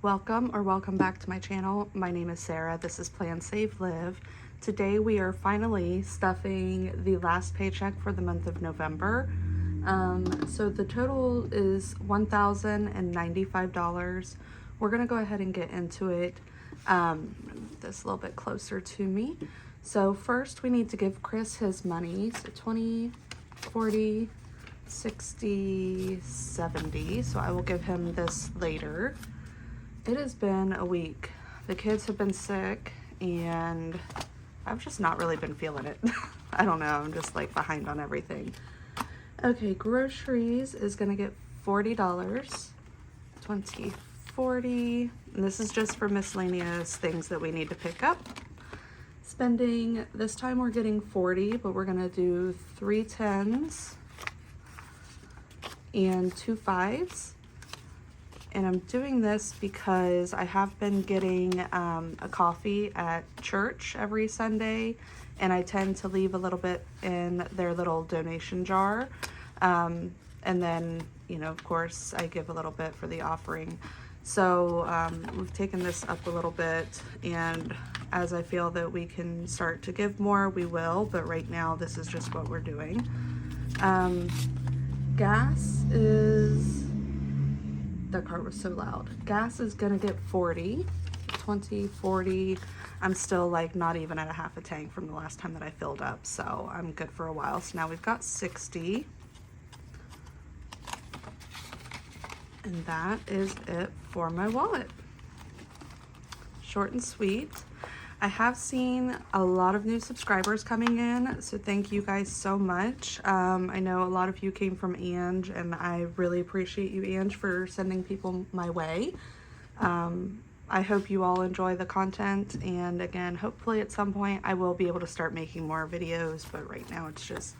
Welcome back to my channel. My name is Sarah. This is Plan Save Live. Today we are finally stuffing the last paycheck for the month of November. So the total is $1,095. We're gonna go ahead and get into it. Move this a little bit closer to me. So first we need to give Chris his money. So 20, 40, 60, 70. So I will give him this later. It has been a week. The kids have been sick and I've just not really been feeling it. I don't know, I'm just like behind on everything. Okay, groceries is gonna get $40, 20, 40, and this is just for miscellaneous things that we need to pick up. Spending, this time we're getting 40, but we're gonna do 3 10s and 2 5s. And I'm doing this because I have been getting a coffee at church every Sunday, and I tend to leave a little bit in their little donation jar. And then, you know, of course, I give a little bit for the offering. So we've taken this up a little bit, and as I feel that we can start to give more, we will, but right now this is just what we're doing. Gas is... That car was so loud. Gas is gonna get 40, 20, 40. I'm still like not even at a half a tank from the last time that I filled up, so I'm good for a while. So now we've got 60. And that is it for my wallet. Short and sweet. I have seen a lot of new subscribers coming in, so thank you guys so much. I know a lot of you came from Ange, and I really appreciate you, Ange, for sending people my way. I hope you all enjoy the content, and again, hopefully at some point I will be able to start making more videos, but right now it's just,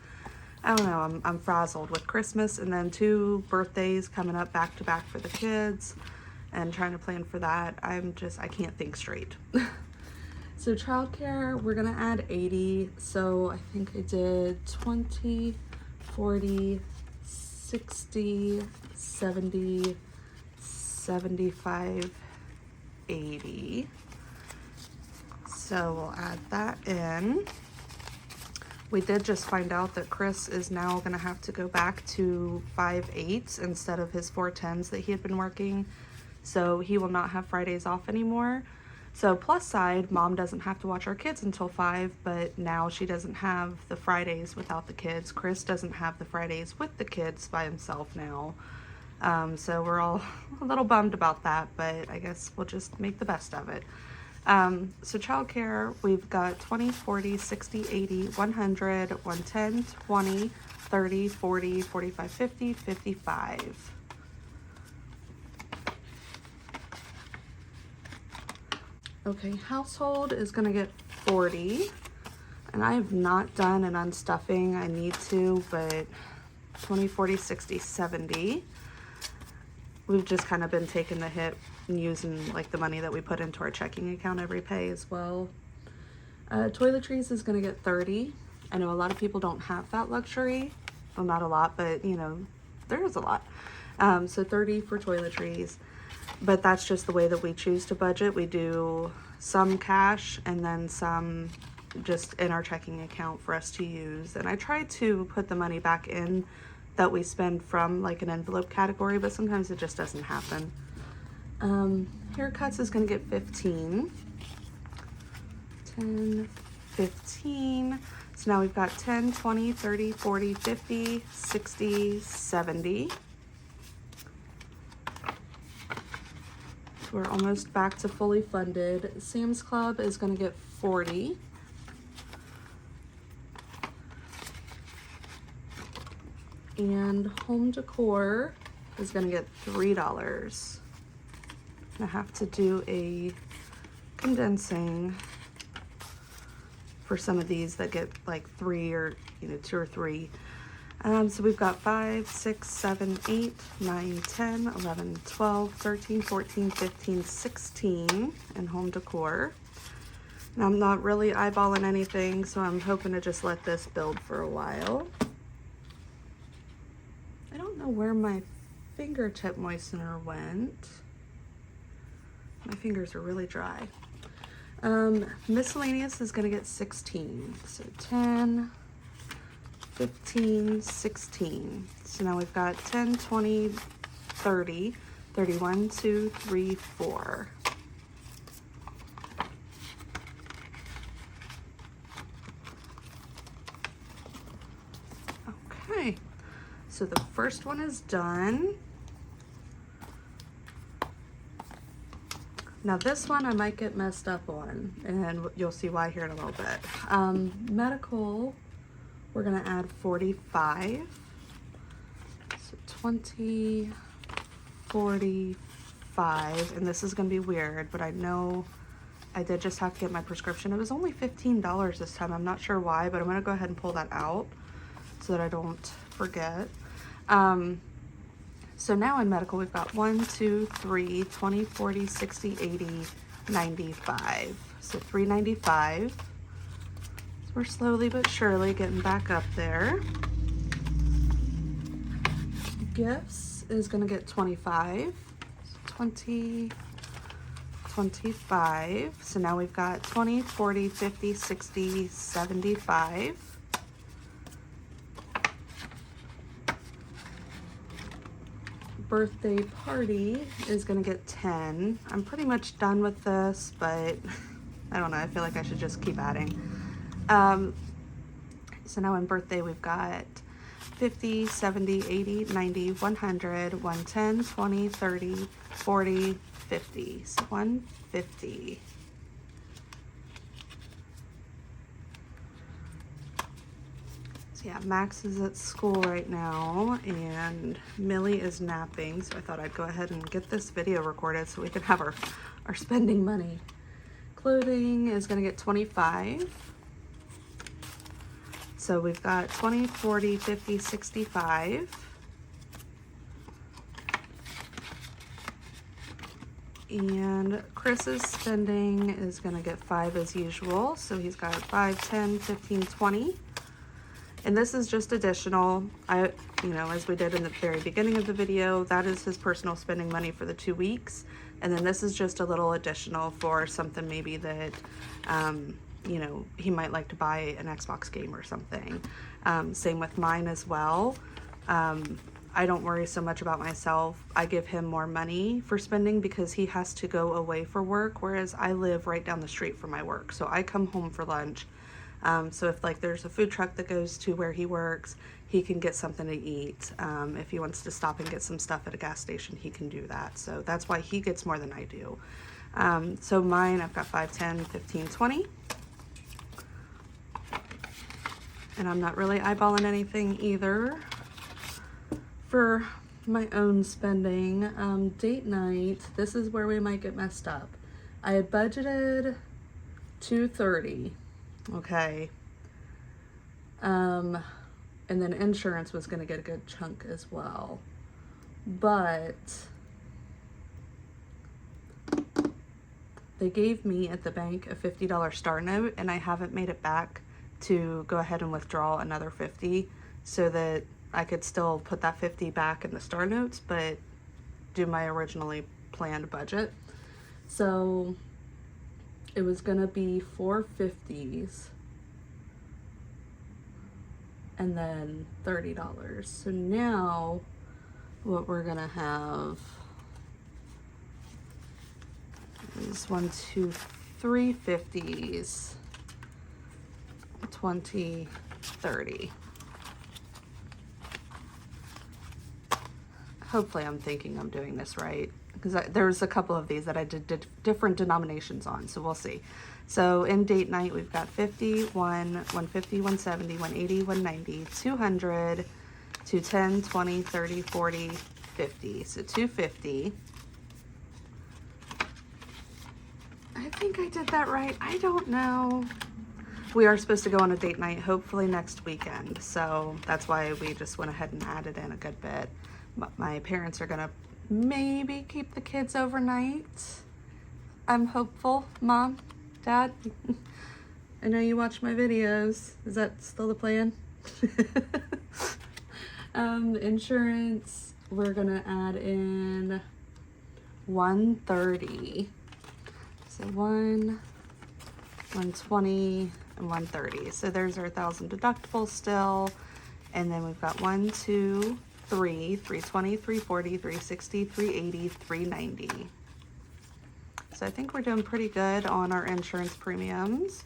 I don't know, I'm frazzled with Christmas and then 2 birthdays coming up back to back for the kids and trying to plan for that. I can't think straight. So childcare, we're gonna add 80. So I think I did 20, 40, 60, 70, 75, 80. So we'll add that in. We did just find out that Chris is now gonna have to go back to 5 8s instead of his 4 10s that he had been working. So he will not have Fridays off anymore. So plus side, mom doesn't have to watch our kids until 5, but now she doesn't have the Fridays without the kids. Chris doesn't have the Fridays with the kids by himself now. So we're all a little bummed about that, but I guess we'll just make the best of it. So childcare, we've got 20, 40, 60, 80, 100, 110, 20, 30, 40, 45, 50, 55. Okay, household is gonna get 40, and I have not done an unstuffing. I need to, but 20, 40, 60, 70. We've just kind of been taking the hit and using like the money that we put into our checking account every pay as well. Toiletries is gonna get 30. I know a lot of people don't have that luxury. Well, not a lot, but you know, there is a lot. So 30 for toiletries. But that's just the way that we choose to budget. We do some cash and then some just in our checking account for us to use. And I try to put the money back in that we spend from like an envelope category, but sometimes it just doesn't happen. Haircuts is gonna get 15. 10, 15. So now we've got 10, 20, 30, 40, 50, 60, 70. We're almost back to fully funded. Sam's Club is gonna get 40. And home decor is gonna get $3. I have to do a condensing for some of these that get like 3 or 2 or 3. So we've got 5, 6, 7, 8, 9, 10, 11, 12, 13, 14, 15, 16 in home decor. And I'm not really eyeballing anything, so I'm hoping to just let this build for a while. I don't know where my fingertip moistener went. My fingers are really dry. Miscellaneous is gonna get 16. So 10, 15, 16. So now we've got 10, 20, 30, 31, 2, 3, 4. Okay, so the first one is done. Now this one I might get messed up on, and you'll see why here in a little bit. Medical, we're gonna add 45. So 20, 45, and this is gonna be weird, but I know I did just have to get my prescription. It was only $15 this time. I'm not sure why, but I'm gonna go ahead and pull that out so that I don't forget. So now in medical, we've got 1, 2, 3, 20, 40, 60, 80, 95. So 395. So we're slowly but surely getting back up there. Gifts is gonna get 25. So 20, 25. So now we've got 20, 40, 50, 60, 75. Birthday party is gonna get 10. I'm pretty much done with this, but I don't know, I feel like I should just keep adding. So now in birthday we've got 50, 70, 80, 90, 100, 110, 20, 30, 40, 50. So 150. Yeah, Max is at school right now and Millie is napping, so I thought I'd go ahead and get this video recorded so we can have our spending money. Clothing is gonna get 25. So we've got 20, 40, 50, 65. And Chris's spending is gonna get 5 as usual. So he's got 5, 10, 15, 20. And this is just additional. As we did in the very beginning of the video, that is his personal spending money for the 2 weeks. And then this is just a little additional for something maybe that, he might like to buy an Xbox game or something. Same with mine as well. I don't worry so much about myself. I give him more money for spending because he has to go away for work, whereas I live right down the street from my work. So I come home for lunch. So if there's a food truck that goes to where he works, he can get something to eat. If he wants to stop and get some stuff at a gas station, he can do that. So that's why he gets more than I do. So mine, I've got 5, 10, 15, 20. And I'm not really eyeballing anything either for my own spending. Date night, this is where we might get messed up. I had budgeted $230. Okay. And then insurance was going to get a good chunk as well. But they gave me at the bank a $50 star note, and I haven't made it back to go ahead and withdraw another 50 so that I could still put that 50 back in the star notes, but do my originally planned budget. So it was gonna be 4 50s and then $30. So now what we're gonna have is 1, 2, 3 50s, 20, 30. Hopefully I'm thinking I'm doing this right, because there's a couple of these that I did different denominations on, so we'll see. So in date night, we've got 50, 150, 170, 180, 190, 200, 210, 20, 30, 40, 50. So 250. I think I did that right. I don't know. We are supposed to go on a date night, hopefully next weekend. So that's why we just went ahead and added in a good bit. My parents are gonna maybe keep the kids overnight. I'm hopeful. Mom, Dad, I know you watch my videos. Is that still the plan? Insurance, we're gonna add in 130. So 120, and 130. So there's our 1,000 deductible still. And then we've got 1, 2, 3, 320, 340, 360, 380, 390. So I think we're doing pretty good on our insurance premiums.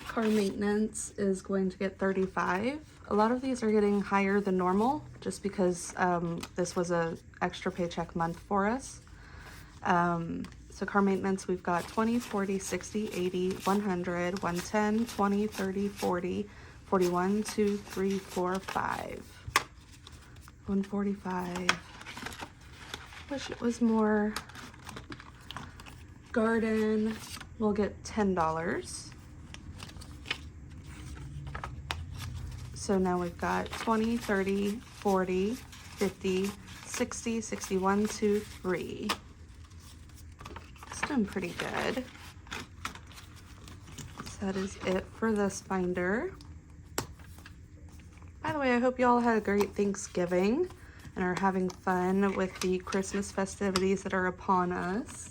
Car maintenance is going to get 35. A lot of these are getting higher than normal just because this was a extra paycheck month for us. So car maintenance, we've got 20, 40, 60, 80, 100, 110, 20, 30, 40, 41, 2, 3, 4, 5. 145. Wish it was more. Garden, we'll get $10. So now we've got 20, 30, 40, 50, 60, 61, 2, 3. It's doing pretty good. So that is it for this binder. By the way, I hope you all had a great Thanksgiving and are having fun with the Christmas festivities that are upon us.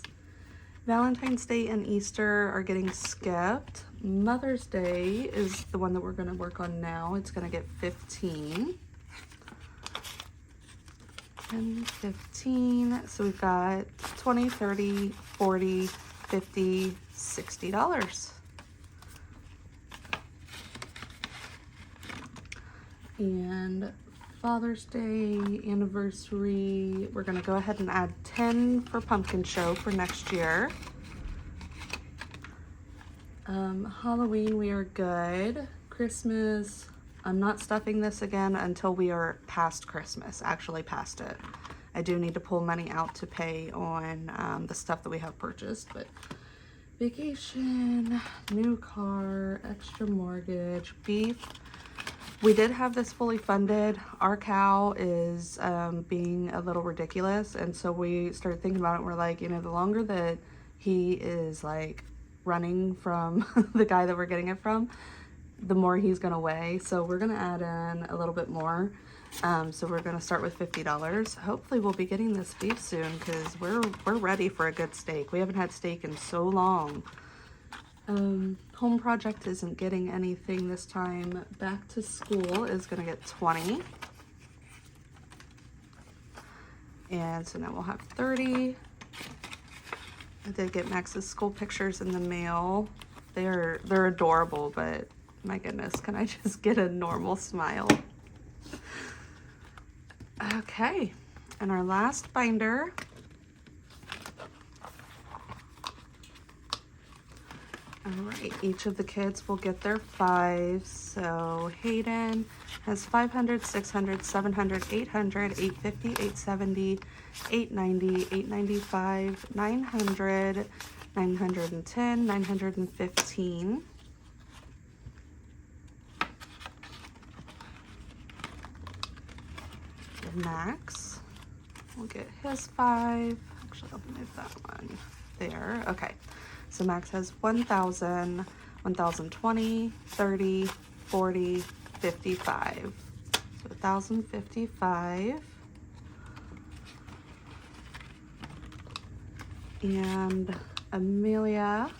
Valentine's Day and Easter are getting skipped. Mother's Day is the one that we're going to work on now. It's going to get 15. And 15. So we've got 20, 30, 40, 50, $60. And Father's Day, anniversary, we're going to go ahead and add 10 for Pumpkin Show for next year. Halloween, we are good. Christmas, I'm not stuffing this again until we are past Christmas, actually past it. I do need to pull money out to pay on the stuff that we have purchased, but vacation, new car, extra mortgage, beef. We did have this fully funded. Our cow is being a little ridiculous, and so we started thinking about it. We're like, you know, the longer that he is like running from the guy that we're getting it from, the more he's gonna weigh. So we're gonna add in a little bit more. So we're gonna start with $50. Hopefully we'll be getting this beef soon because we're ready for a good steak. We haven't had steak in so long. Home project isn't getting anything this time. Back to school is gonna get 20. And so now we'll have 30. I did get Max's school pictures in the mail. They're adorable, but my goodness, can I just get a normal smile? Okay, and our last binder. All right, each of the kids will get their 5. So Hayden has 500, 600, 700, 800, 850, 870, 890, 895, 900, 910, 915. Max will get his 5. Actually, I'll move that one there. Okay. So Max has 1,000, 1,020, 30, 40, 55. So 1,055. And Amelia,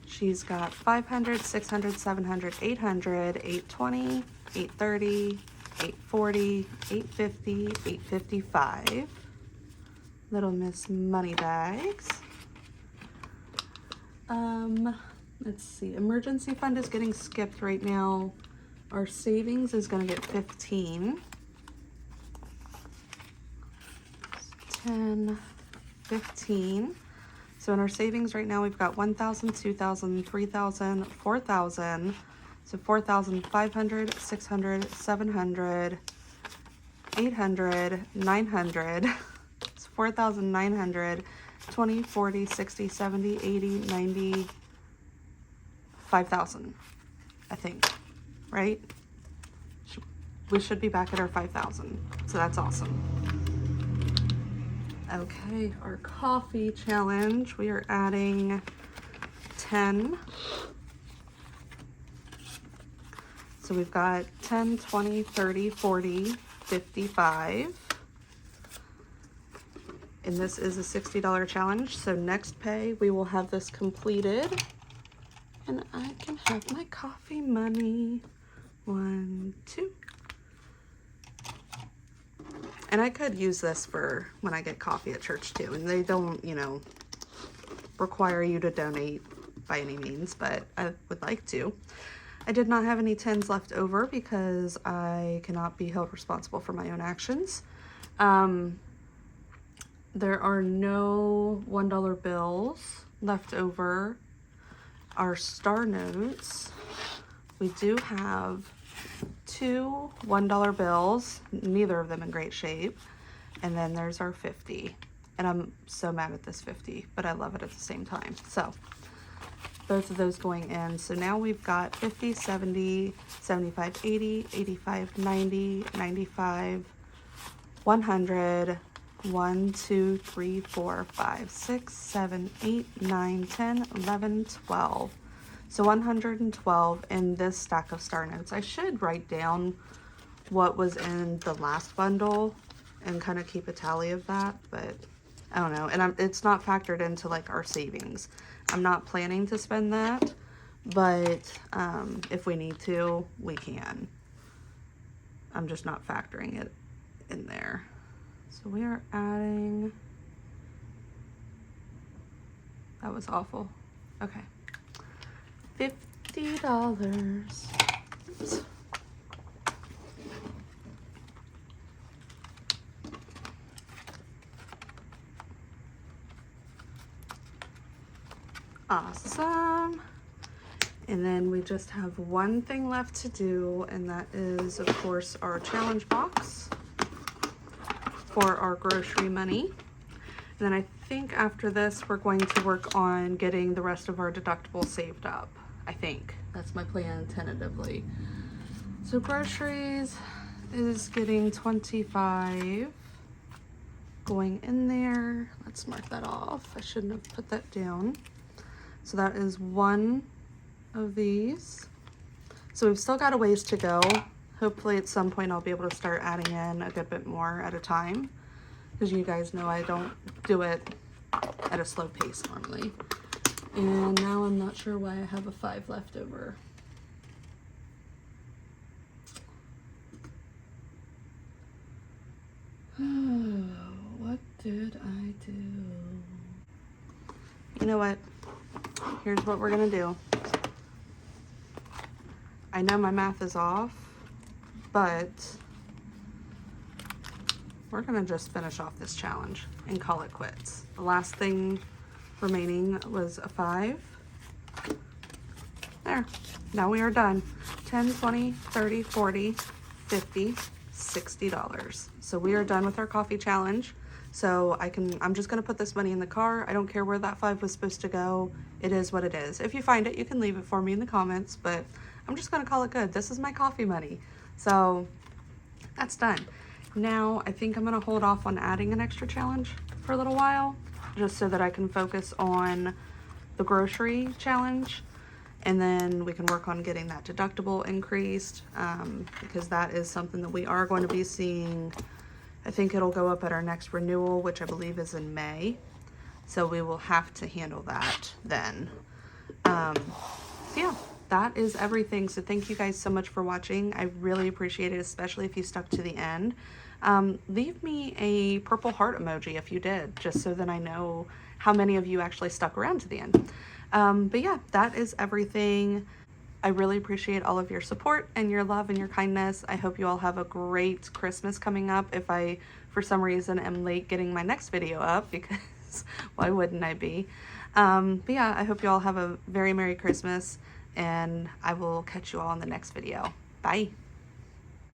she's got 500, 600, 700, 800, 820, 830, 840, 850, 855. Little Miss Moneybags. Let's see. Emergency fund is getting skipped right now. Our savings is going to get 15. 10, 15. So in our savings right now, we've got 1,000, 2,000, 3,000, 4,000. So 4,500, 600, 700, 800, 900. 4,900, 20, 40, 60, 70, 80, 90, 5,000, I think, right? We should be back at our 5,000, so that's awesome. Okay, our coffee challenge, we are adding 10. So we've got 10, 20, 30, 40, 55. and this is a $60 challenge. So next pay, we will have this completed and I can have my coffee money. 1, 2. And I could use this for when I get coffee at church too. And they don't, you know, require you to donate by any means, but I would like to. I did not have any 10s left over because I cannot be held responsible for my own actions. There are no $1 bills left over. Our star notes, we do have 2 $1 bills, neither of them in great shape. And then there's our 50. And I'm so mad at this 50, but I love it at the same time. So both of those going in. So now we've got 50, 70, 75, 80, 85, 90, 95, 100, 1, 2, 3, 4, 5, 6, 7, 8, 9, 10, 11, 12. So 112 in this stack of star notes. I should write down what was in the last bundle and kind of keep a tally of that, but I don't know. And it's not factored into like our savings. I'm not planning to spend that, but if we need to, we can. I'm just not factoring it in there. So we are adding, that was awful. Okay. $50. Oops. Awesome. And then we just have one thing left to do, and that is, of course, our challenge box for our grocery money. And then I think after this, we're going to work on getting the rest of our deductible saved up. I think that's my plan tentatively. So groceries is getting 25 going in there. Let's mark that off. I shouldn't have put that down. So that is one of these. So we've still got a ways to go. Hopefully at some point I'll be able to start adding in a good bit more at a time, because you guys know I don't do it at a slow pace normally. And now I'm not sure why I have a 5 left over. What did I do? You know what? Here's what we're gonna do. I know my math is off, but we're gonna just finish off this challenge and call it quits. The last thing remaining was a 5. There, now we are done. 10, 20, 30, 40, 50, $60. So we are done with our coffee challenge. So I'm just gonna put this money in the car. I don't care where that 5 was supposed to go. It is what it is. If you find it, you can leave it for me in the comments, but I'm just gonna call it good. This is my coffee money. So that's done. Now I think I'm gonna hold off on adding an extra challenge for a little while, just so that I can focus on the grocery challenge, and then we can work on getting that deductible increased, because that is something that we are going to be seeing. I think it'll go up at our next renewal, which I believe is in May. So we will have to handle that then. So yeah, that is everything. So thank you guys so much for watching. I really appreciate it, especially if you stuck to the end. Leave me a purple heart emoji if you did, just so that I know how many of you actually stuck around to the end. But yeah, that is everything. I really appreciate all of your support and your love and your kindness. I hope you all have a great Christmas coming up. If I, for some reason, am late getting my next video up, because why wouldn't I be? But yeah, I hope you all have a very Merry Christmas, and I will catch you all in the next video. Bye.